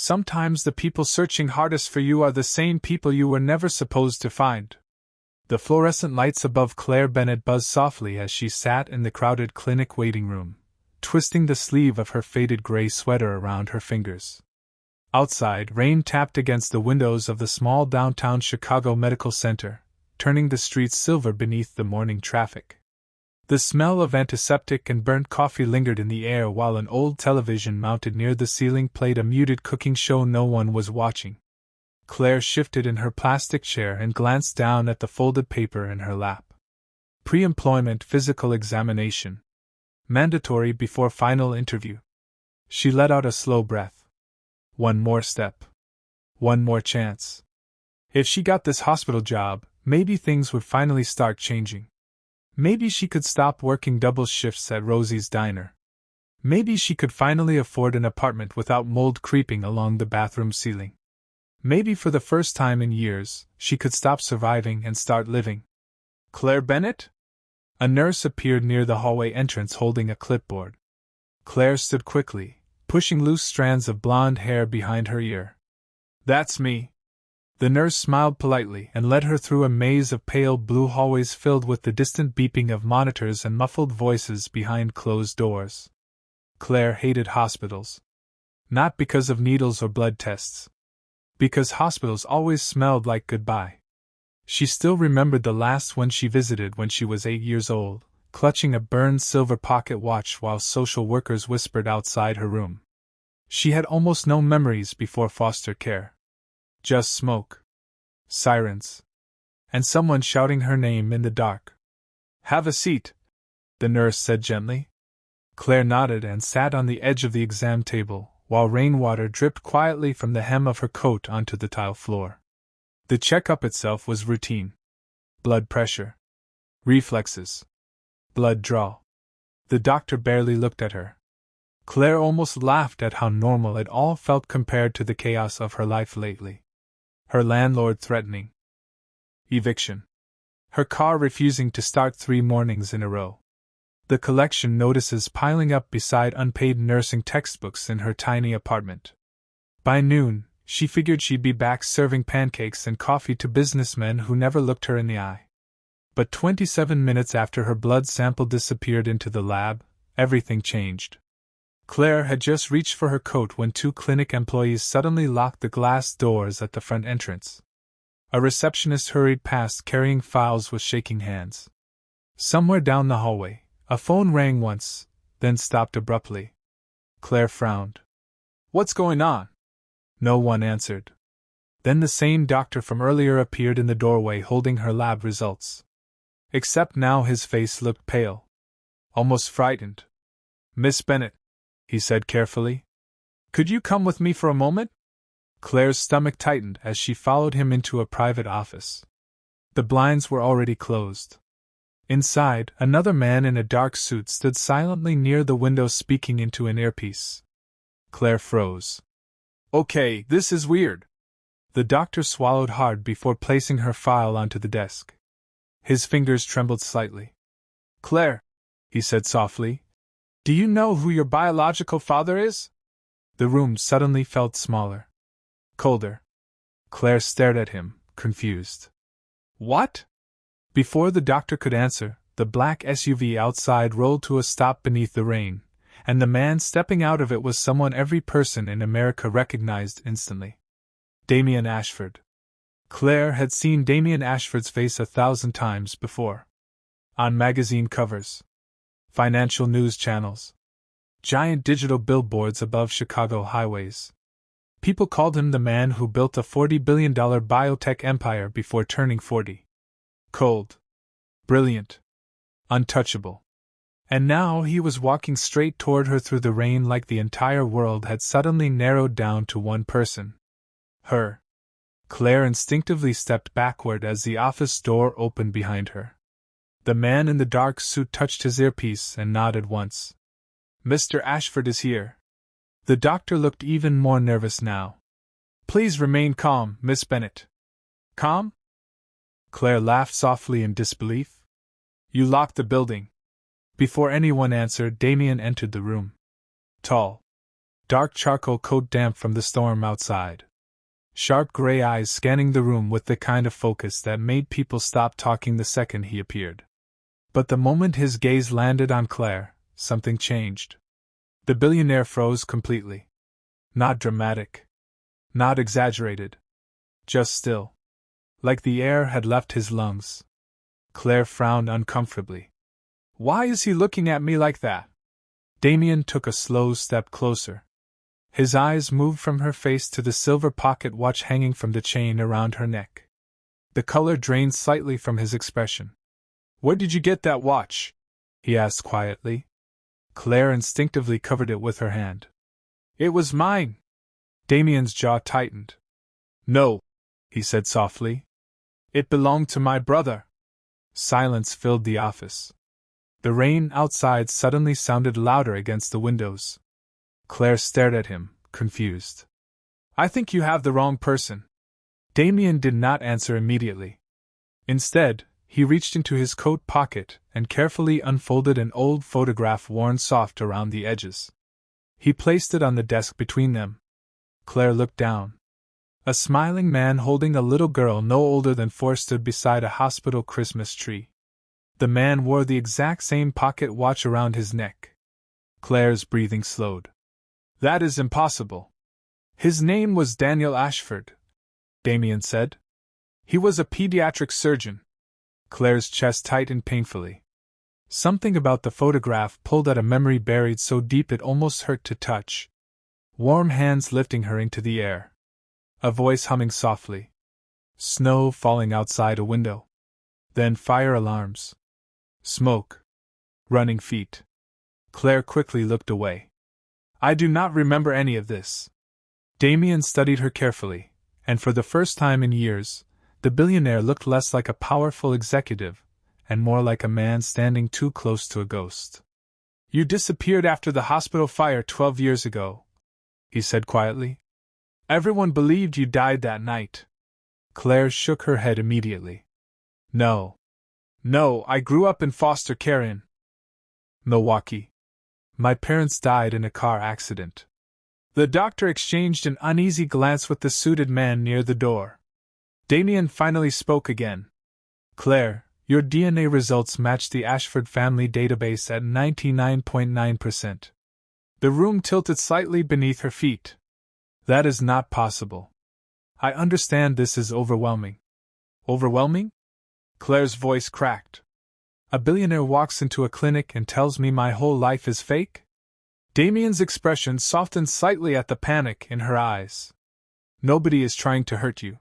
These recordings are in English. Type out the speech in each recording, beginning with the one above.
Sometimes the people searching hardest for you are the same people you were never supposed to find. The fluorescent lights above Claire Bennett buzzed softly as she sat in the crowded clinic waiting room, twisting the sleeve of her faded gray sweater around her fingers. Outside, rain tapped against the windows of the small downtown Chicago Medical Center, turning the streets silver beneath the morning traffic. The smell of antiseptic and burnt coffee lingered in the air while an old television mounted near the ceiling played a muted cooking show no one was watching. Claire shifted in her plastic chair and glanced down at the folded paper in her lap. Pre-employment physical examination. Mandatory before final interview. She let out a slow breath. One more step. One more chance. If she got this hospital job, maybe things would finally start changing. Maybe she could stop working double shifts at Rosie's Diner. Maybe she could finally afford an apartment without mold creeping along the bathroom ceiling. Maybe for the first time in years, she could stop surviving and start living. Claire Bennett? A nurse appeared near the hallway entrance holding a clipboard. Claire stood quickly, pushing loose strands of blonde hair behind her ear. That's me. The nurse smiled politely and led her through a maze of pale blue hallways filled with the distant beeping of monitors and muffled voices behind closed doors. Claire hated hospitals. Not because of needles or blood tests. Because hospitals always smelled like goodbye. She still remembered the last one she visited when she was 8 years old, clutching a burned silver pocket watch while social workers whispered outside her room. She had almost no memories before foster care. Just smoke. Sirens. And someone shouting her name in the dark. Have a seat, the nurse said gently. Claire nodded and sat on the edge of the exam table, while rainwater dripped quietly from the hem of her coat onto the tile floor. The checkup itself was routine. Blood pressure. Reflexes. Blood draw. The doctor barely looked at her. Claire almost laughed at how normal it all felt compared to the chaos of her life lately. Her landlord threatening eviction. Her car refusing to start 3 mornings in a row. The collection notices piling up beside unpaid nursing textbooks in her tiny apartment. By noon, she figured she'd be back serving pancakes and coffee to businessmen who never looked her in the eye. But 27 minutes after her blood sample disappeared into the lab, everything changed. Claire had just reached for her coat when 2 clinic employees suddenly locked the glass doors at the front entrance. A receptionist hurried past carrying files with shaking hands. Somewhere down the hallway, a phone rang once, then stopped abruptly. Claire frowned. What's going on? No one answered. Then the same doctor from earlier appeared in the doorway holding her lab results. Except now his face looked pale. Almost frightened. Miss Bennett, he said carefully. Could you come with me for a moment? Claire's stomach tightened as she followed him into a private office. The blinds were already closed. Inside, another man in a dark suit stood silently near the window speaking into an earpiece. Claire froze. Okay, this is weird. The doctor swallowed hard before placing her file onto the desk. His fingers trembled slightly. Claire, he said softly, do you know who your biological father is? The room suddenly felt smaller. Colder. Claire stared at him, confused. What? Before the doctor could answer, the black SUV outside rolled to a stop beneath the rain, and the man stepping out of it was someone every person in America recognized instantly. Damien Ashford. Claire had seen Damien Ashford's face 1,000 times before. On magazine covers. Financial news channels. Giant digital billboards above Chicago highways. People called him the man who built a $40 billion biotech empire before turning 40. Cold. Brilliant. Untouchable. And now he was walking straight toward her through the rain like the entire world had suddenly narrowed down to one person. Her. Claire instinctively stepped backward as the office door opened behind her. The man in the dark suit touched his earpiece and nodded once. Mr. Ashford is here. The doctor looked even more nervous now. Please remain calm, Miss Bennett. Calm? Claire laughed softly in disbelief. You locked the building. Before anyone answered, Damien entered the room. Tall. dark charcoal coat damp from the storm outside. Sharp gray eyes scanning the room with the kind of focus that made people stop talking the second he appeared. But the moment his gaze landed on Claire, something changed. The billionaire froze completely. Not dramatic. Not exaggerated. Just still. Like the air had left his lungs. Claire frowned uncomfortably. Why is he looking at me like that? Damien took a slow step closer. His eyes moved from her face to the silver pocket watch hanging from the chain around her neck. The color drained slightly from his expression. Where did you get that watch? He asked quietly. Claire instinctively covered it with her hand. It was mine. Damien's jaw tightened. No, he said softly. It belonged to my brother. Silence filled the office. The rain outside suddenly sounded louder against the windows. Claire stared at him, confused. I think you have the wrong person. Damien did not answer immediately. Instead, he reached into his coat pocket and carefully unfolded an old photograph worn soft around the edges. He placed it on the desk between them. Claire looked down. A smiling man holding a little girl no older than 4 stood beside a hospital Christmas tree. The man wore the exact same pocket watch around his neck. Claire's breathing slowed. That is impossible. His name was Daniel Ashford, Damien said. He was a pediatric surgeon. Claire's chest tightened painfully. Something about the photograph pulled at a memory buried so deep it almost hurt to touch. Warm hands lifting her into the air. A voice humming softly. Snow falling outside a window. Then fire alarms. Smoke. Running feet. Claire quickly looked away. I do not remember any of this. Damien studied her carefully, and for the first time in years, the billionaire looked less like a powerful executive, and more like a man standing too close to a ghost. You disappeared after the hospital fire 12 years ago, he said quietly. Everyone believed you died that night. Claire shook her head immediately. No. No, I grew up in foster care in Milwaukee. My parents died in a car accident. The doctor exchanged an uneasy glance with the suited man near the door. Damien finally spoke again. Claire, your DNA results match the Ashford family database at 99.9%. The room tilted slightly beneath her feet. That is not possible. I understand this is overwhelming. Overwhelming? Claire's voice cracked. A billionaire walks into a clinic and tells me my whole life is fake? Damien's expression softened slightly at the panic in her eyes. Nobody is trying to hurt you.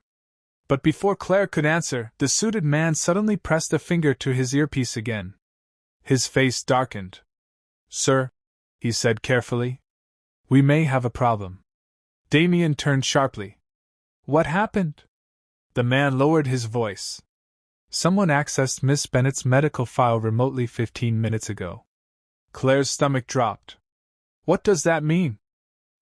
But before Claire could answer, the suited man suddenly pressed a finger to his earpiece again. His face darkened. Sir, he said carefully, we may have a problem. Damien turned sharply. What happened? The man lowered his voice. Someone accessed Miss Bennett's medical file remotely 15 minutes ago. Claire's stomach dropped. What does that mean?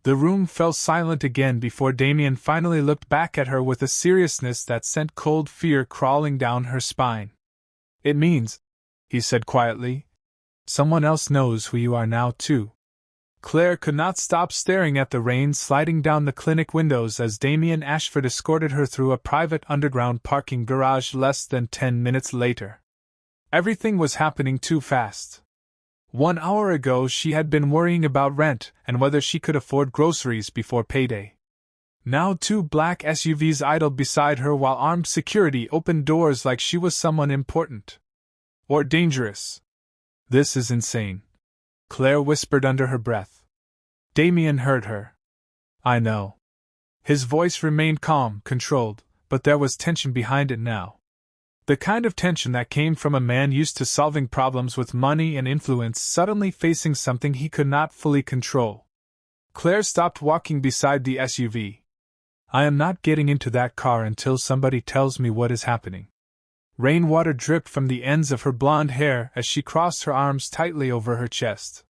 The room fell silent again before Damien finally looked back at her with a seriousness that sent cold fear crawling down her spine. It means, he said quietly, someone else knows who you are now too. Claire could not stop staring at the rain sliding down the clinic windows as Damien Ashford escorted her through a private underground parking garage less than 10 minutes later. Everything was happening too fast. 1 hour ago she had been worrying about rent and whether she could afford groceries before payday. Now 2 black SUVs idled beside her while armed security opened doors like she was someone important. Or dangerous. This is insane, Claire whispered under her breath. Damien heard her. I know. His voice remained calm, controlled, but there was tension behind it now. The kind of tension that came from a man used to solving problems with money and influence suddenly facing something he could not fully control. Claire stopped walking beside the SUV. I am not getting into that car until somebody tells me what is happening. Rainwater dripped from the ends of her blonde hair as she crossed her arms tightly over her chest.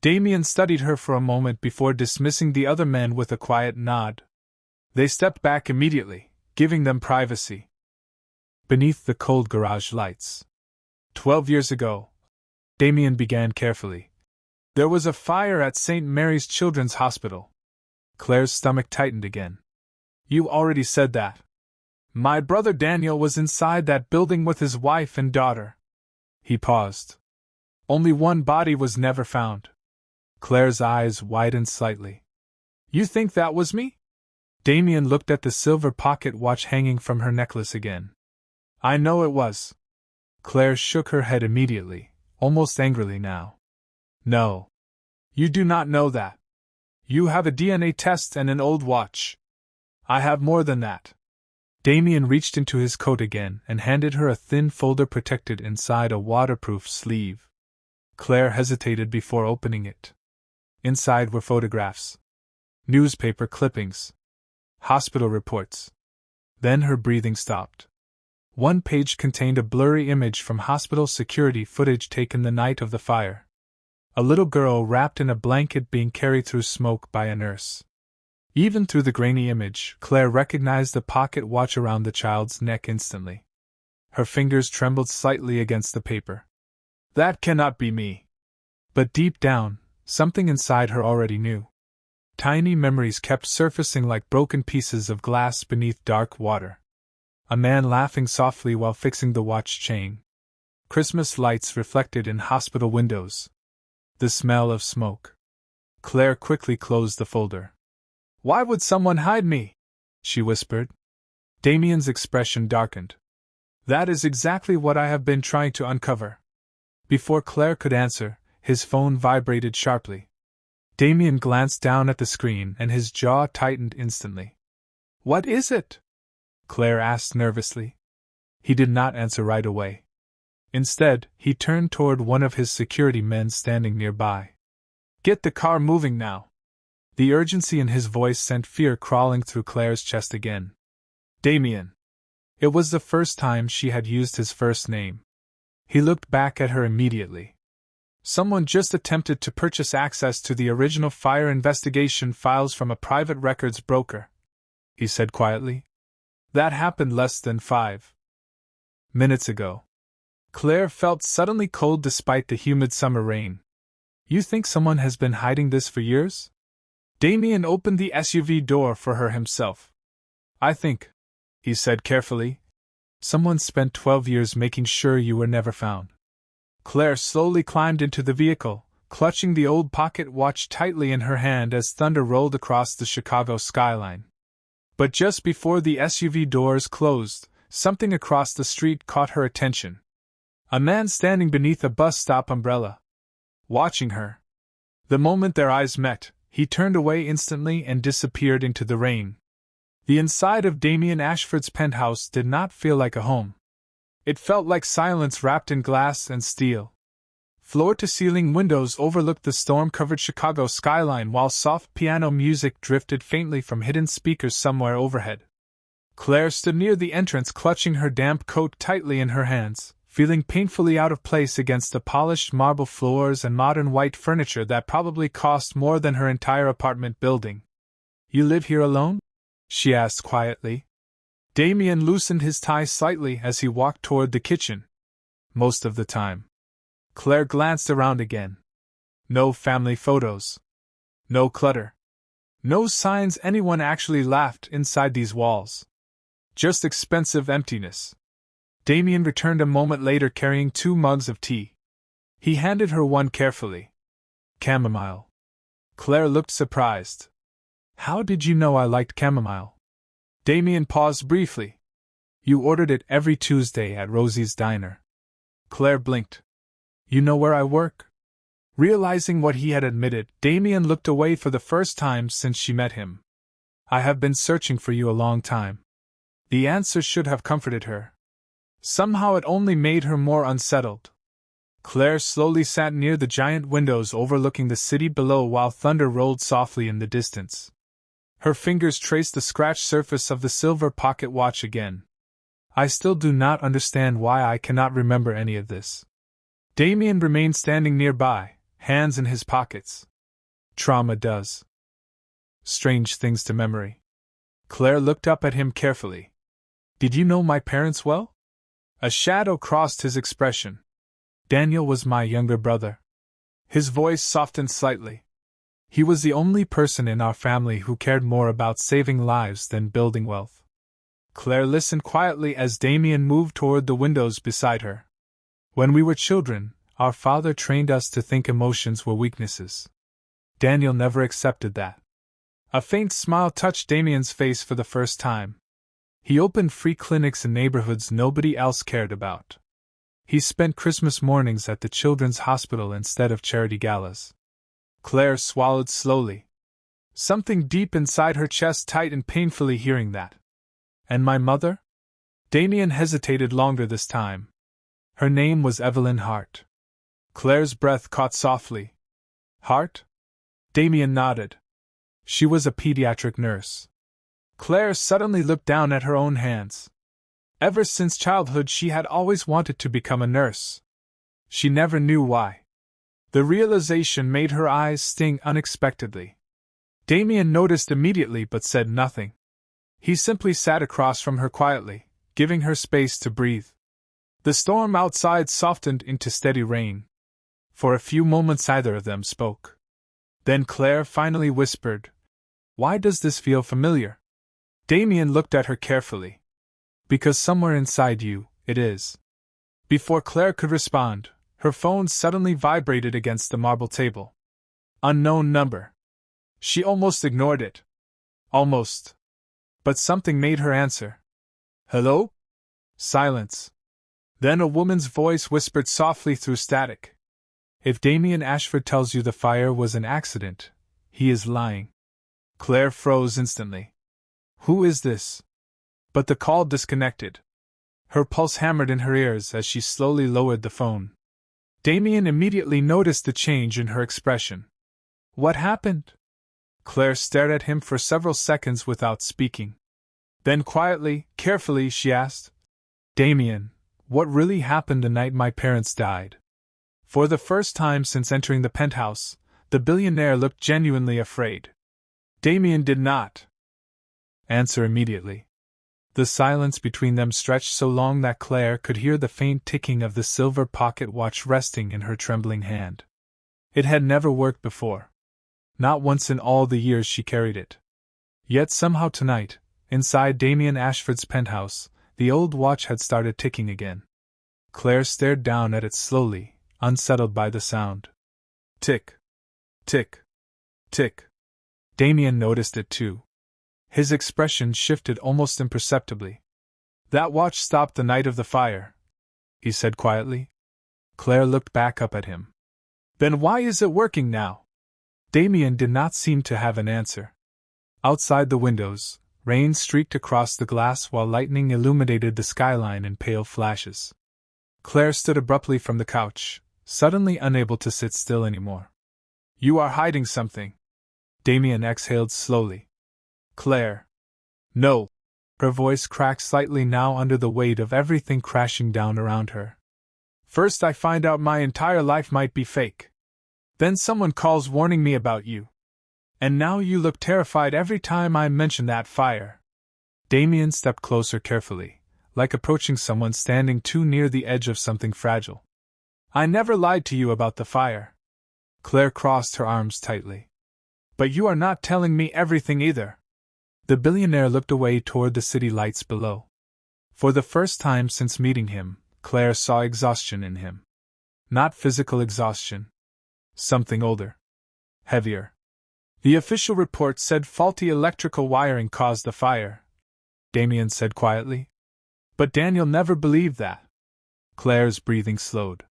Damien studied her for a moment before dismissing the other men with a quiet nod. They stepped back immediately, giving them privacy. Beneath the cold garage lights. 12 years ago, Damien began carefully. There was a fire at St. Mary's Children's Hospital. Claire's stomach tightened again. You already said that. My brother Daniel was inside that building with his wife and daughter. He paused. Only one body was never found. Claire's eyes widened slightly. You think that was me? Damien looked at the silver pocket watch hanging from her necklace again. I know it was. Claire shook her head immediately, almost angrily now. No. You do not know that. You have a DNA test and an old watch. I have more than that. Damien reached into his coat again and handed her a thin folder protected inside a waterproof sleeve. Claire hesitated before opening it. Inside were photographs, newspaper clippings, hospital reports. Then her breathing stopped. One page contained a blurry image from hospital security footage taken the night of the fire. A little girl wrapped in a blanket being carried through smoke by a nurse. Even through the grainy image, Claire recognized the pocket watch around the child's neck instantly. Her fingers trembled slightly against the paper. That cannot be me. But deep down, something inside her already knew. Tiny memories kept surfacing like broken pieces of glass beneath dark water. A man laughing softly while fixing the watch chain. Christmas lights reflected in hospital windows. The smell of smoke. Claire quickly closed the folder. Why would someone hide me? She whispered. Damien's expression darkened. That is exactly what I have been trying to uncover. Before Claire could answer, his phone vibrated sharply. Damien glanced down at the screen and his jaw tightened instantly. What is it? Claire asked nervously. He did not answer right away. Instead, he turned toward one of his security men standing nearby. Get the car moving now. The urgency in his voice sent fear crawling through Claire's chest again. Damien. It was the first time she had used his first name. He looked back at her immediately. Someone just attempted to purchase access to the original fire investigation files from a private records broker, he said quietly. That happened less than 5 minutes ago. Claire felt suddenly cold despite the humid summer rain. You think someone has been hiding this for years? Damien opened the SUV door for her himself. I think, he said carefully, someone spent 12 years making sure you were never found. Claire slowly climbed into the vehicle, clutching the old pocket watch tightly in her hand as thunder rolled across the Chicago skyline. But just before the SUV doors closed, something across the street caught her attention. A man standing beneath a bus stop umbrella. Watching her. The moment their eyes met, he turned away instantly and disappeared into the rain. The inside of Damien Ashford's penthouse did not feel like a home. It felt like silence wrapped in glass and steel. Floor-to-ceiling windows overlooked the storm-covered Chicago skyline while soft piano music drifted faintly from hidden speakers somewhere overhead. Claire stood near the entrance clutching her damp coat tightly in her hands, feeling painfully out of place against the polished marble floors and modern white furniture that probably cost more than her entire apartment building. You live here alone? She asked quietly. Damien loosened his tie slightly as he walked toward the kitchen. Most of the time. Claire glanced around again. No family photos. No clutter. No signs anyone actually laughed inside these walls. Just expensive emptiness. Damien returned a moment later carrying 2 mugs of tea. He handed her one carefully. Chamomile. Claire looked surprised. How did you know I liked chamomile? Damien paused briefly. You ordered it every Tuesday at Rosie's diner. Claire blinked. You know where I work? Realizing what he had admitted, Damien looked away for the first time since she met him. I have been searching for you a long time. The answer should have comforted her. Somehow it only made her more unsettled. Claire slowly sat near the giant windows overlooking the city below while thunder rolled softly in the distance. Her fingers traced the scratched surface of the silver pocket watch again. I still do not understand why I cannot remember any of this. Damien remained standing nearby, hands in his pockets. Trauma does strange things to memory. Claire looked up at him carefully. Did you know my parents well? A shadow crossed his expression. Daniel was my younger brother. His voice softened slightly. He was the only person in our family who cared more about saving lives than building wealth. Claire listened quietly as Damien moved toward the windows beside her. When we were children, our father trained us to think emotions were weaknesses. Daniel never accepted that. A faint smile touched Damien's face for the first time. He opened free clinics in neighborhoods nobody else cared about. He spent Christmas mornings at the children's hospital instead of charity galas. Claire swallowed slowly. Something deep inside her chest tightened painfully hearing that. And my mother? Damien hesitated longer this time. Her name was Evelyn Hart. Claire's breath caught softly. Hart? Damien nodded. She was a pediatric nurse. Claire suddenly looked down at her own hands. Ever since childhood she had always wanted to become a nurse. She never knew why. The realization made her eyes sting unexpectedly. Damien noticed immediately but said nothing. He simply sat across from her quietly, giving her space to breathe. The storm outside softened into steady rain. For a few moments neither of them spoke. Then Claire finally whispered, "Why does this feel familiar?" Damien looked at her carefully. "Because somewhere inside you, it is." Before Claire could respond, her phone suddenly vibrated against the marble table. Unknown number. She almost ignored it. Almost. But something made her answer. "Hello?" Silence. Then a woman's voice whispered softly through static. "If Damien Ashford tells you the fire was an accident, he is lying." Claire froze instantly. Who is this? But the call disconnected. Her pulse hammered in her ears as she slowly lowered the phone. Damien immediately noticed the change in her expression. What happened? Claire stared at him for several seconds without speaking. Then quietly, carefully, she asked, "Damien, what really happened the night my parents died?" For the first time since entering the penthouse, the billionaire looked genuinely afraid. Damien did not answer immediately. The silence between them stretched so long that Claire could hear the faint ticking of the silver pocket watch resting in her trembling hand. It had never worked before. Not once in all the years she carried it. Yet somehow tonight, inside Damien Ashford's penthouse, the old watch had started ticking again. Claire stared down at it slowly, unsettled by the sound. Tick. Tick. Tick. Damien noticed it too. His expression shifted almost imperceptibly. "That watch stopped the night of the fire," he said quietly. Claire looked back up at him. "Then why is it working now?" Damien did not seem to have an answer. Outside the windows, rain streaked across the glass while lightning illuminated the skyline in pale flashes. Claire stood abruptly from the couch, suddenly unable to sit still anymore. "You are hiding something." Damien exhaled slowly. "Claire." "No." Her voice cracked slightly now under the weight of everything crashing down around her. "First I find out my entire life might be fake. Then someone calls warning me about you. And now you look terrified every time I mention that fire." Damien stepped closer carefully, like approaching someone standing too near the edge of something fragile. "I never lied to you about the fire." Claire crossed her arms tightly. "But you are not telling me everything either." The billionaire looked away toward the city lights below. For the first time since meeting him, Claire saw exhaustion in him. Not physical exhaustion. Something older. Heavier. "The official report said faulty electrical wiring caused the fire," Damien said quietly. "But Daniel never believed that." Claire's breathing slowed.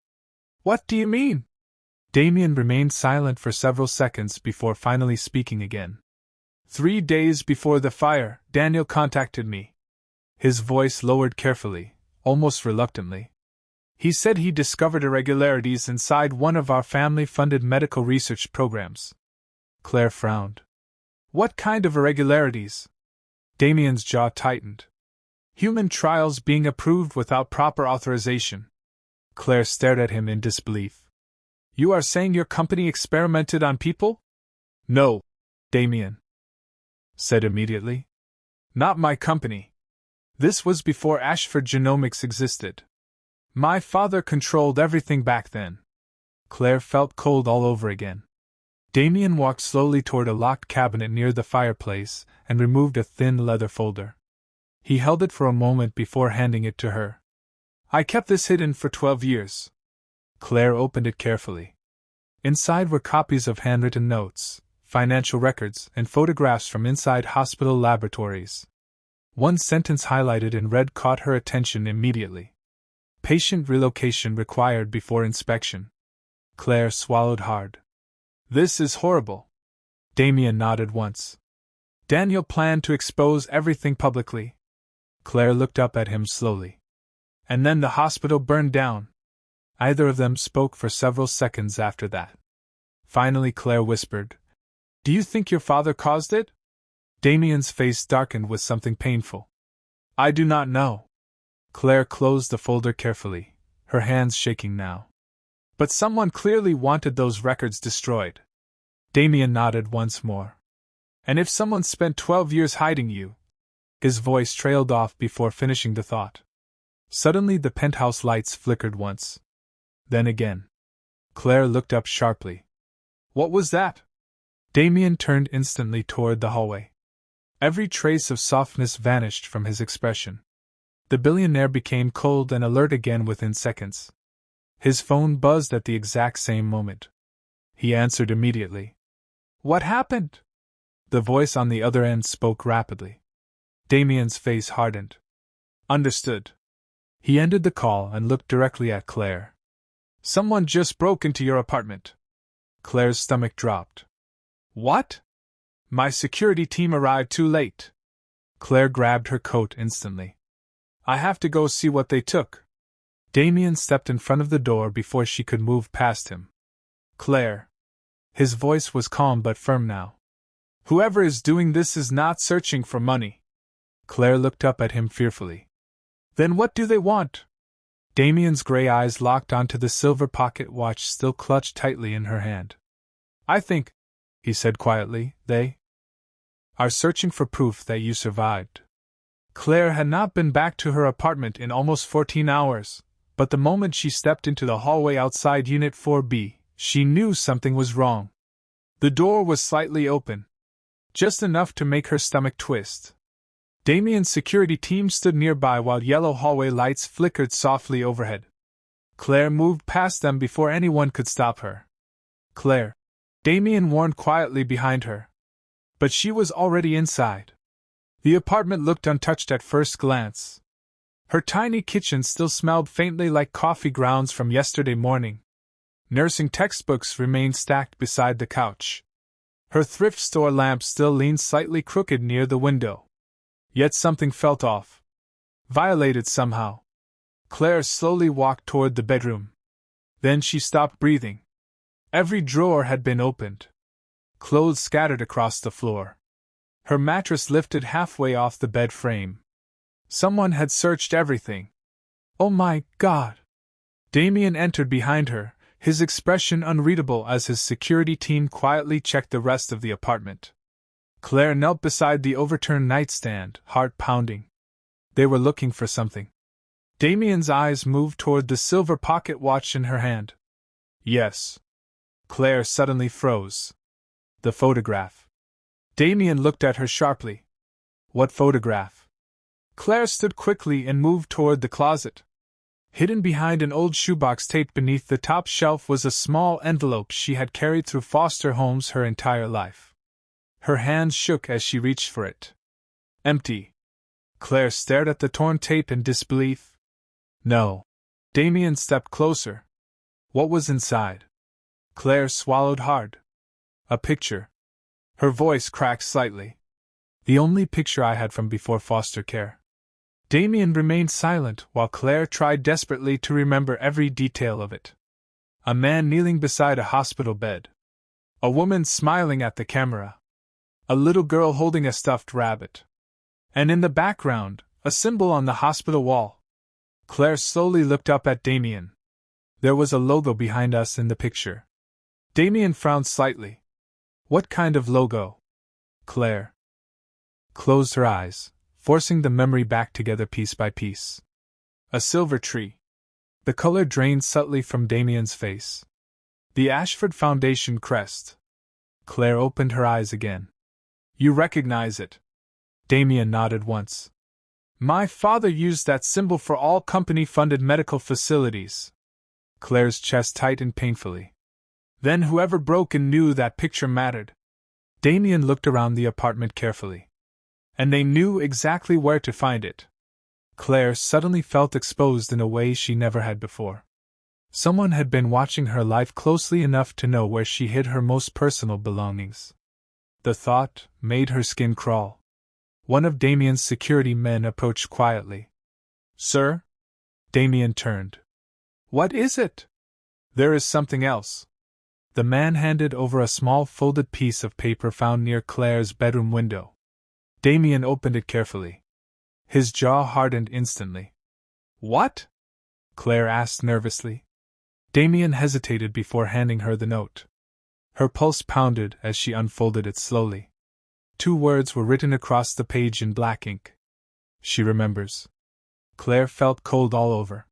"What do you mean?" Damien remained silent for several seconds before finally speaking again. 3 days before the fire, Daniel contacted me. His voice lowered carefully, almost reluctantly. He said he discovered irregularities inside one of our family-funded medical research programs. Claire frowned. "What kind of irregularities?" Damien's jaw tightened. "Human trials being approved without proper authorization." Claire stared at him in disbelief. "You are saying your company experimented on people?" "No," Damien said immediately. "Not my company. This was before Ashford Genomics existed. My father controlled everything back then." Claire felt cold all over again. Damien walked slowly toward a locked cabinet near the fireplace and removed a thin leather folder. He held it for a moment before handing it to her. I kept this hidden for 12 years. Claire opened it carefully. Inside were copies of handwritten notes, financial records, and photographs from inside hospital laboratories. One sentence highlighted in red caught her attention immediately. Patient relocation required before inspection. Claire swallowed hard. This is horrible. Damien nodded once. Daniel planned to expose everything publicly. Claire looked up at him slowly. And then the hospital burned down. Either of them spoke for several seconds after that. Finally Claire whispered, Do you think your father caused it? Damien's face darkened with something painful. I do not know. Claire closed the folder carefully, her hands shaking now. But someone clearly wanted those records destroyed. Damien nodded once more. And if someone spent 12 years hiding you? His voice trailed off before finishing the thought. Suddenly the penthouse lights flickered once. Then again. Claire looked up sharply. What was that? Damien turned instantly toward the hallway. Every trace of softness vanished from his expression. The billionaire became cold and alert again within seconds. His phone buzzed at the exact same moment. He answered immediately. What happened? The voice on the other end spoke rapidly. Damien's face hardened. Understood. He ended the call and looked directly at Claire. Someone just broke into your apartment. Claire's stomach dropped. What? My security team arrived too late. Claire grabbed her coat instantly. I have to go see what they took. Damien stepped in front of the door before she could move past him. Claire. His voice was calm but firm now. Whoever is doing this is not searching for money. Claire looked up at him fearfully. Then what do they want? Damien's gray eyes locked onto the silver pocket watch still clutched tightly in her hand. I think, he said quietly, they are searching for proof that you survived. Claire had not been back to her apartment in almost 14 hours, but the moment she stepped into the hallway outside Unit 4B, she knew something was wrong. The door was slightly open, just enough to make her stomach twist. Damien's security team stood nearby while yellow hallway lights flickered softly overhead. Claire moved past them before anyone could stop her. Claire, Damien warned quietly behind her. But she was already inside. The apartment looked untouched at first glance. Her tiny kitchen still smelled faintly like coffee grounds from yesterday morning. Nursing textbooks remained stacked beside the couch. Her thrift store lamp still leaned slightly crooked near the window. Yet something felt off. Violated somehow. Claire slowly walked toward the bedroom. Then she stopped breathing. Every drawer had been opened. Clothes scattered across the floor. Her mattress lifted halfway off the bed frame. Someone had searched everything. Oh my God! Damien entered behind her, his expression unreadable as his security team quietly checked the rest of the apartment. Claire knelt beside the overturned nightstand, heart pounding. They were looking for something. Damien's eyes moved toward the silver pocket watch in her hand. Yes. Claire suddenly froze. The photograph. Damien looked at her sharply. What photograph? Claire stood quickly and moved toward the closet. Hidden behind an old shoebox taped beneath the top shelf was a small envelope she had carried through foster homes her entire life. Her hands shook as she reached for it. Empty. Claire stared at the torn tape in disbelief. No. Damien stepped closer. What was inside? Claire swallowed hard. A picture. Her voice cracked slightly. The only picture I had from before foster care. Damien remained silent while Claire tried desperately to remember every detail of it. A man kneeling beside a hospital bed. A woman smiling at the camera. A little girl holding a stuffed rabbit. And in the background, a symbol on the hospital wall. Claire slowly looked up at Damien. There was a logo behind us in the picture. Damien frowned slightly. What kind of logo? Claire closed her eyes, forcing the memory back together piece by piece. A silver tree. The color drained subtly from Damien's face. The Ashford Foundation crest. Claire opened her eyes again. You recognize it? Damien nodded once. My father used that symbol for all company-funded medical facilities. Claire's chest tightened painfully. Then whoever broke in knew that picture mattered. Damien looked around the apartment carefully. And they knew exactly where to find it. Claire suddenly felt exposed in a way she never had before. Someone had been watching her life closely enough to know where she hid her most personal belongings. The thought made her skin crawl. One of Damien's security men approached quietly. Sir? Damien turned. What is it? There is something else. The man handed over a small folded piece of paper found near Claire's bedroom window. Damien opened it carefully. His jaw hardened instantly. What? Claire asked nervously. Damien hesitated before handing her the note. Her pulse pounded as she unfolded it slowly. 2 words were written across the page in black ink. She remembers. Claire felt cold all over.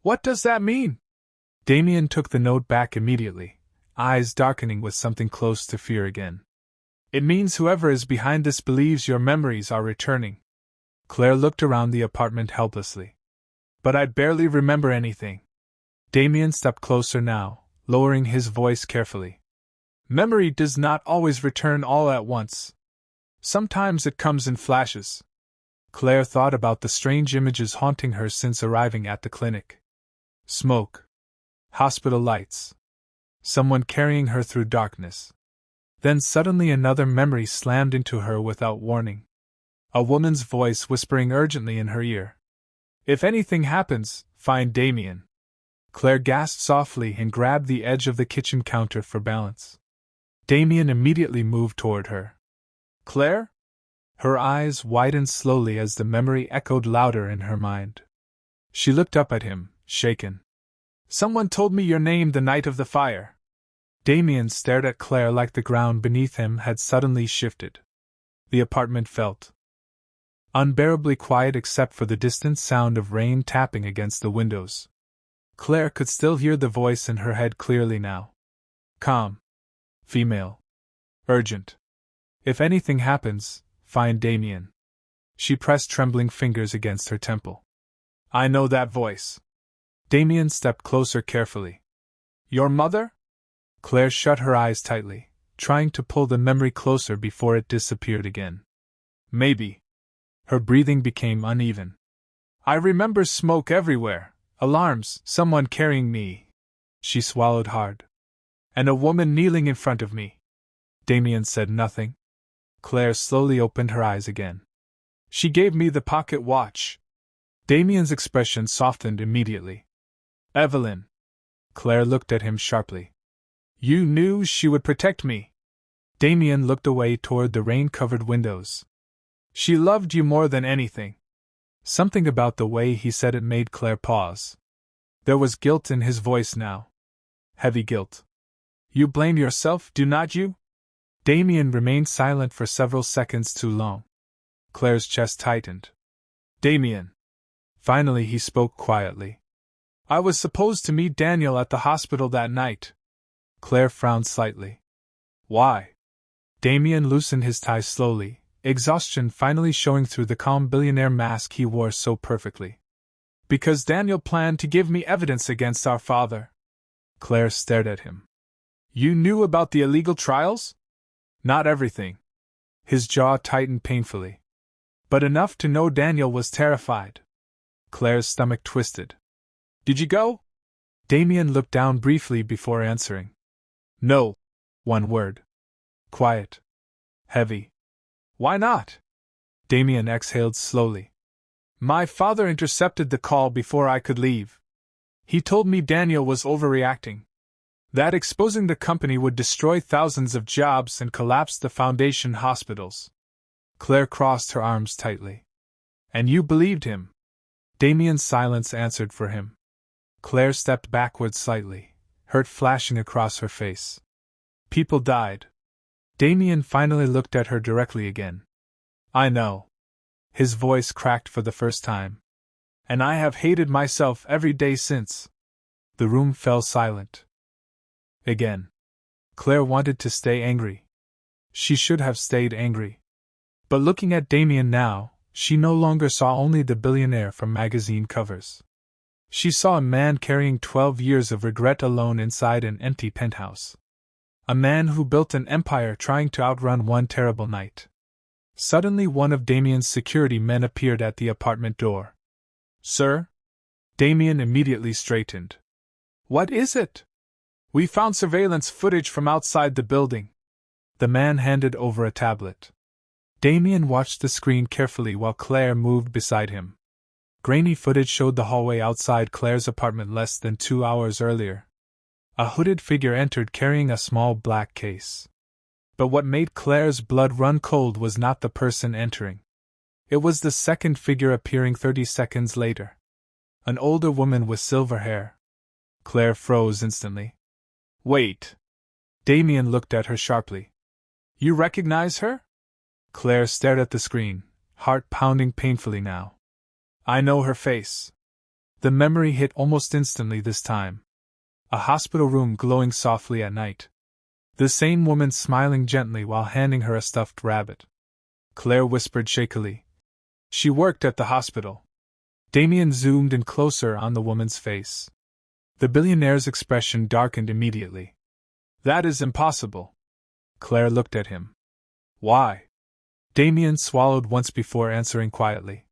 What does that mean? Damien took the note back immediately, eyes darkening with something close to fear again. It means whoever is behind this believes your memories are returning. Claire looked around the apartment helplessly. But I barely remember anything. Damien stepped closer now, lowering his voice carefully. Memory does not always return all at once. Sometimes it comes in flashes. Claire thought about the strange images haunting her since arriving at the clinic. Smoke. Hospital lights. Someone carrying her through darkness. Then suddenly another memory slammed into her without warning. A woman's voice whispering urgently in her ear. If anything happens, find Damien. Claire gasped softly and grabbed the edge of the kitchen counter for balance. Damien immediately moved toward her. Claire? Her eyes widened slowly as the memory echoed louder in her mind. She looked up at him, shaken. Someone told me your name the night of the fire. Damien stared at Claire like the ground beneath him had suddenly shifted. The apartment felt unbearably quiet except for the distant sound of rain tapping against the windows. Claire could still hear the voice in her head clearly now. Calm. Female. Urgent. If anything happens, find Damien. She pressed trembling fingers against her temple. I know that voice. Damien stepped closer carefully. Your mother? Claire shut her eyes tightly, trying to pull the memory closer before it disappeared again. Maybe. Her breathing became uneven. I remember smoke everywhere, alarms, someone carrying me. She swallowed hard. And a woman kneeling in front of me. Damien said nothing. Claire slowly opened her eyes again. She gave me the pocket watch. Damien's expression softened immediately. Evelyn. Claire looked at him sharply. You knew she would protect me. Damien looked away toward the rain-covered windows. She loved you more than anything. Something about the way he said it made Claire pause. There was guilt in his voice now. Heavy guilt. You blame yourself, do not you? Damien remained silent for several seconds too long. Claire's chest tightened. Damien. Finally he spoke quietly. I was supposed to meet Daniel at the hospital that night. Claire frowned slightly. Why? Damien loosened his tie slowly, exhaustion finally showing through the calm billionaire mask he wore so perfectly. Because Daniel planned to give me evidence against our father. Claire stared at him. You knew about the illegal trials? Not everything. His jaw tightened painfully. But enough to know Daniel was terrified. Claire's stomach twisted. Did you go? Damien looked down briefly before answering. No. One word. Quiet. Heavy. Why not? Damien exhaled slowly. My father intercepted the call before I could leave. He told me Daniel was overreacting. That exposing the company would destroy thousands of jobs and collapse the foundation hospitals. Claire crossed her arms tightly. And you believed him? Damien's silence answered for him. Claire stepped backward slightly, hurt flashing across her face. People died. Damien finally looked at her directly again. I know. His voice cracked for the first time. And I have hated myself every day since. The room fell silent. Again. Claire wanted to stay angry. She should have stayed angry. But looking at Damien now, she no longer saw only the billionaire from magazine covers. She saw a man carrying 12 years of regret alone inside an empty penthouse. A man who built an empire trying to outrun one terrible night. Suddenly one of Damien's security men appeared at the apartment door. "Sir?" Damien immediately straightened. "What is it?" "We found surveillance footage from outside the building." The man handed over a tablet. Damien watched the screen carefully while Claire moved beside him. Grainy footage showed the hallway outside Claire's apartment less than 2 hours earlier. A hooded figure entered carrying a small black case. But what made Claire's blood run cold was not the person entering. It was the second figure appearing 30 seconds later. An older woman with silver hair. Claire froze instantly. "Wait." Damien looked at her sharply. "You recognize her?" Claire stared at the screen, heart pounding painfully now. "I know her face." The memory hit almost instantly this time. A hospital room glowing softly at night. The same woman smiling gently while handing her a stuffed rabbit. Claire whispered shakily. "She worked at the hospital." Damien zoomed in closer on the woman's face. The billionaire's expression darkened immediately. "That is impossible." Claire looked at him. "Why?" Damien swallowed once before answering quietly.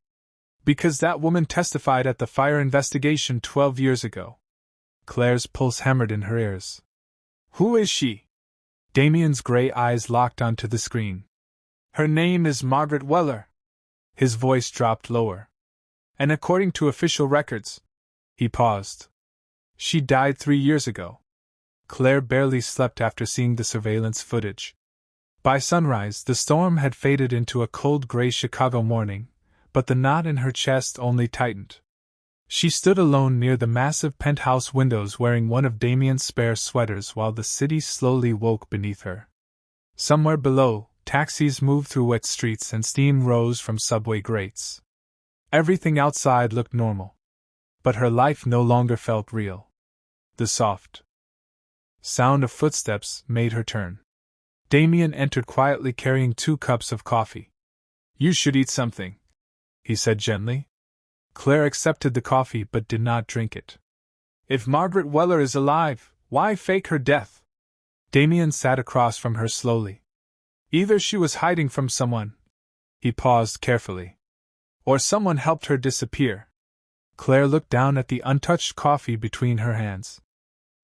"Because that woman testified at the fire investigation 12 years ago." Claire's pulse hammered in her ears. "Who is she?" Damien's gray eyes locked onto the screen. "Her name is Margaret Weller." His voice dropped lower. "And according to official records..." He paused. "She died 3 years ago." Claire barely slept after seeing the surveillance footage. By sunrise, the storm had faded into a cold gray Chicago morning, but the knot in her chest only tightened. She stood alone near the massive penthouse windows wearing one of Damien's spare sweaters while the city slowly woke beneath her. Somewhere below, taxis moved through wet streets and steam rose from subway grates. Everything outside looked normal. But her life no longer felt real. The soft sound of footsteps made her turn. Damien entered quietly carrying 2 cups of coffee. "You should eat something," he said gently. Claire accepted the coffee but did not drink it. "If Margaret Weller is alive, why fake her death?" Damien sat across from her slowly. "Either she was hiding from someone," he paused carefully, "or someone helped her disappear." Claire looked down at the untouched coffee between her hands.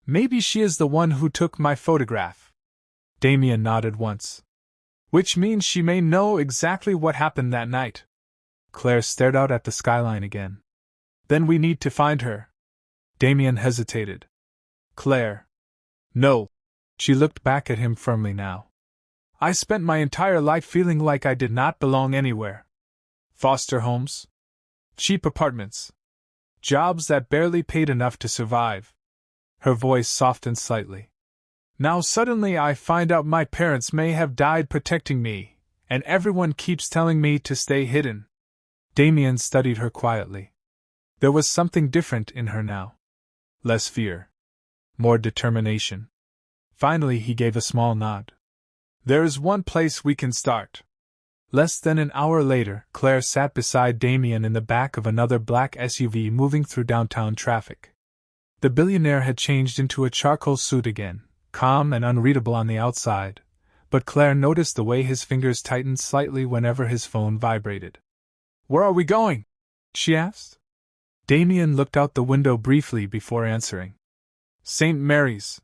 "Maybe she is the one who took my photograph." Damien nodded once. "Which means she may know exactly what happened that night." Claire stared out at the skyline again. "Then we need to find her." Damien hesitated. "Claire." "No." She looked back at him firmly now. "I spent my entire life feeling like I did not belong anywhere. Foster homes. Cheap apartments. Jobs that barely paid enough to survive." Her voice softened slightly. "Now suddenly I find out my parents may have died protecting me, and everyone keeps telling me to stay hidden." Damien studied her quietly. There was something different in her now. Less fear. More determination. Finally he gave a small nod. "There is one place we can start." Less than an hour later, Claire sat beside Damien in the back of another black SUV moving through downtown traffic. The billionaire had changed into a charcoal suit again, calm and unreadable on the outside, but Claire noticed the way his fingers tightened slightly whenever his phone vibrated. "Where are we going?" she asked. Damien looked out the window briefly before answering. "St. Mary's."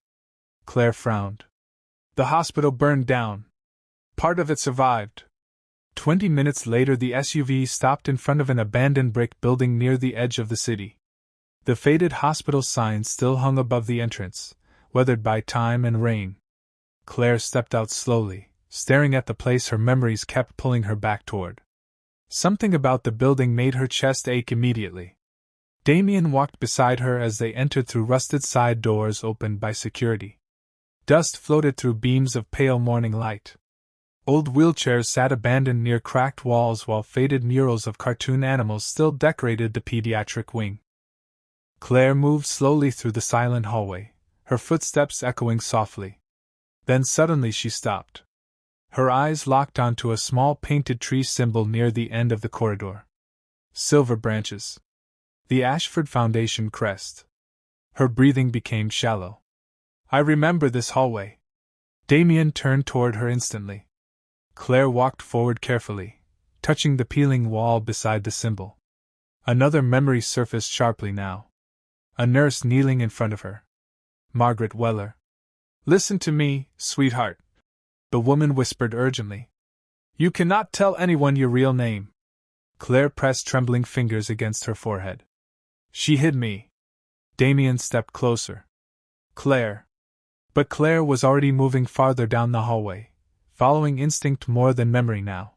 Claire frowned. "The hospital burned down. Part of it survived." 20 minutes later the SUV stopped in front of an abandoned brick building near the edge of the city. The faded hospital sign still hung above the entrance, weathered by time and rain. Claire stepped out slowly, staring at the place her memories kept pulling her back toward. Something about the building made her chest ache immediately. Damien walked beside her as they entered through rusted side doors opened by security. Dust floated through beams of pale morning light. Old wheelchairs sat abandoned near cracked walls while faded murals of cartoon animals still decorated the pediatric wing. Claire moved slowly through the silent hallway, her footsteps echoing softly. Then suddenly she stopped. Her eyes locked onto a small painted tree symbol near the end of the corridor. Silver branches. The Ashford Foundation crest. Her breathing became shallow. I remember this hallway. Damien turned toward her instantly. Claire walked forward carefully, touching the peeling wall beside the symbol. Another memory surfaced sharply now. A nurse kneeling in front of her. Margaret Weller. Listen to me, sweetheart, the woman whispered urgently. You cannot tell anyone your real name. Claire pressed trembling fingers against her forehead. She hid me. Damien stepped closer. Claire. But Claire was already moving farther down the hallway, following instinct more than memory now.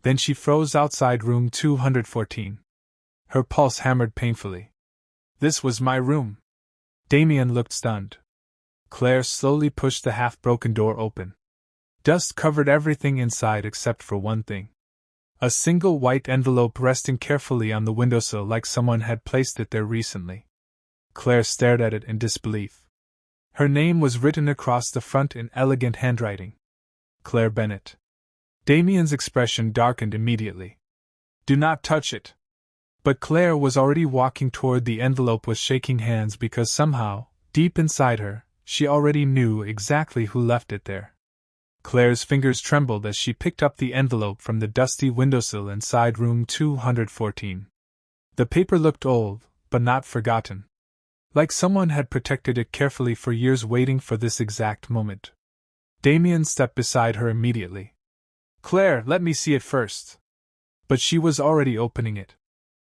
Then she froze outside room 214. Her pulse hammered painfully. This was my room. Damien looked stunned. Claire slowly pushed the half-broken door open. Dust covered everything inside except for one thing. A single white envelope resting carefully on the windowsill like someone had placed it there recently. Claire stared at it in disbelief. Her name was written across the front in elegant handwriting. Claire Bennett. Damien's expression darkened immediately. Do not touch it. But Claire was already walking toward the envelope with shaking hands because somehow, deep inside her, she already knew exactly who left it there. Claire's fingers trembled as she picked up the envelope from the dusty windowsill inside room 214. The paper looked old, but not forgotten. Like someone had protected it carefully for years waiting for this exact moment. Damien stepped beside her immediately. Claire, let me see it first. But she was already opening it.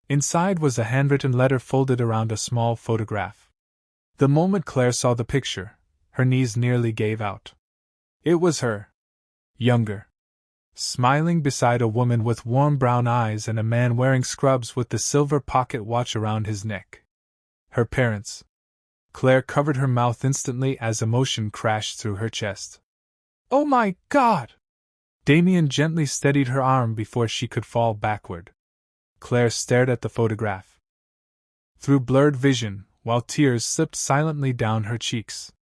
Inside was a handwritten letter folded around a small photograph. The moment Claire saw the picture, her knees nearly gave out. It was her. Younger. Smiling beside a woman with warm brown eyes and a man wearing scrubs with the silver pocket watch around his neck. Her parents. Claire covered her mouth instantly as emotion crashed through her chest. Oh my God! Damien gently steadied her arm before she could fall backward. Claire stared at the photograph. Through blurred vision, while tears slipped silently down her cheeks.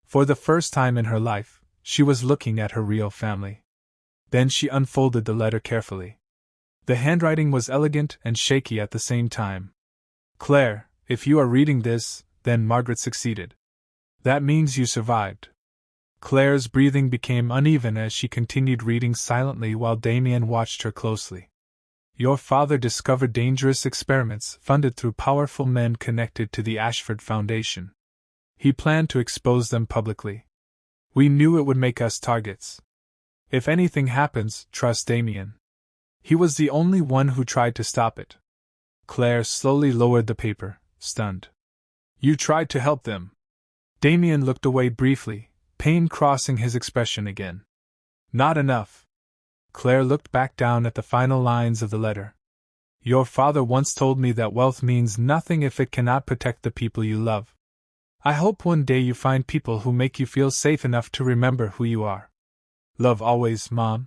For the first time in her life, she was looking at her real family. Then she unfolded the letter carefully. The handwriting was elegant and shaky at the same time. Claire, if you are reading this, then Margaret succeeded. That means you survived. Claire's breathing became uneven as she continued reading silently while Damien watched her closely. Your father discovered dangerous experiments funded through powerful men connected to the Ashford Foundation. He planned to expose them publicly. We knew it would make us targets. If anything happens, trust Damien. He was the only one who tried to stop it. Claire slowly lowered the paper, stunned. You tried to help them. Damien looked away briefly, pain crossing his expression again. Not enough. Claire looked back down at the final lines of the letter. Your father once told me that wealth means nothing if it cannot protect the people you love. I hope one day you find people who make you feel safe enough to remember who you are. Love always, Mom.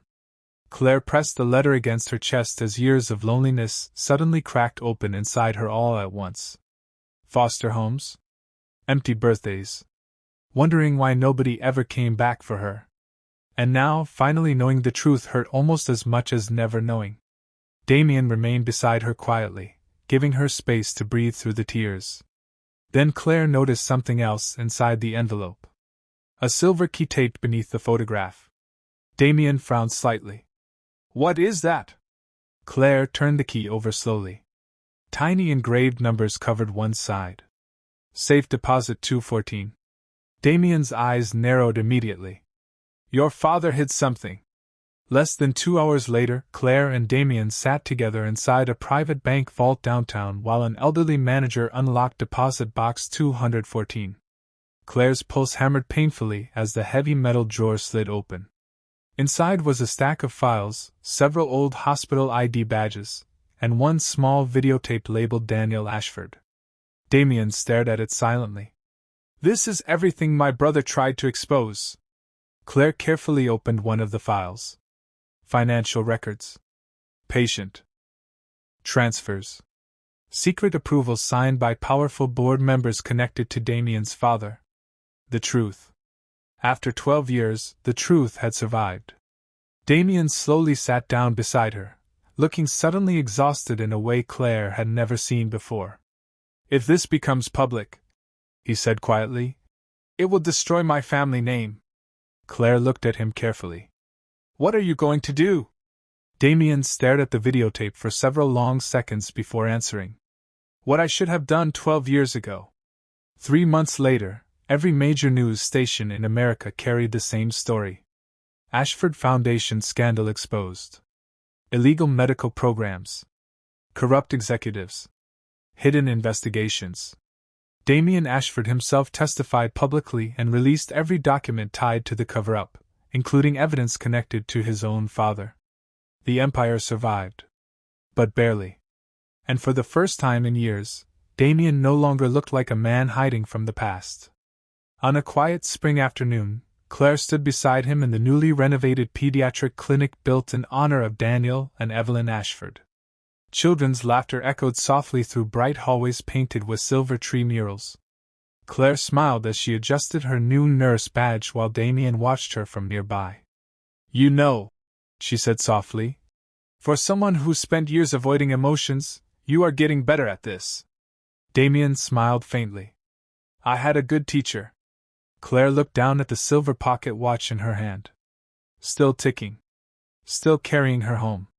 Claire pressed the letter against her chest as years of loneliness suddenly cracked open inside her all at once. Foster homes? Empty birthdays. Wondering why nobody ever came back for her. And now, finally knowing the truth hurt almost as much as never knowing. Damien remained beside her quietly, giving her space to breathe through the tears. Then Claire noticed something else inside the envelope. A silver key taped beneath the photograph. Damien frowned slightly. What is that? Claire turned the key over slowly. Tiny engraved numbers covered one side. Safe deposit 214. Damien's eyes narrowed immediately. Your father hid something. Less than 2 hours later, Claire and Damien sat together inside a private bank vault downtown while an elderly manager unlocked deposit box 214. Claire's pulse hammered painfully as the heavy metal drawer slid open. Inside was a stack of files, several old hospital ID badges, and one small videotape labeled Daniel Ashford. Damien stared at it silently. This is everything my brother tried to expose. Claire carefully opened one of the files. Financial records. Patient. Transfers. Secret approvals signed by powerful board members connected to Damien's father. The truth. After 12 years, the truth had survived. Damien slowly sat down beside her, looking suddenly exhausted in a way Claire had never seen before. If this becomes public, he said quietly, it will destroy my family name. Claire looked at him carefully. What are you going to do? Damien stared at the videotape for several long seconds before answering. What I should have done 12 years ago. 3 months later, every major news station in America carried the same story. Ashford Foundation scandal exposed. Illegal medical programs. Corrupt executives. Hidden investigations. Damien Ashford himself testified publicly and released every document tied to the cover-up, including evidence connected to his own father. The empire survived. But barely. And for the first time in years, Damien no longer looked like a man hiding from the past. On a quiet spring afternoon, Claire stood beside him in the newly renovated pediatric clinic built in honor of Daniel and Evelyn Ashford. Children's laughter echoed softly through bright hallways painted with silver tree murals. Claire smiled as she adjusted her new nurse badge while Damien watched her from nearby. You know, she said softly, for someone who spent years avoiding emotions, you are getting better at this. Damien smiled faintly. I had a good teacher. Claire looked down at the silver pocket watch in her hand. Still ticking. Still carrying her home.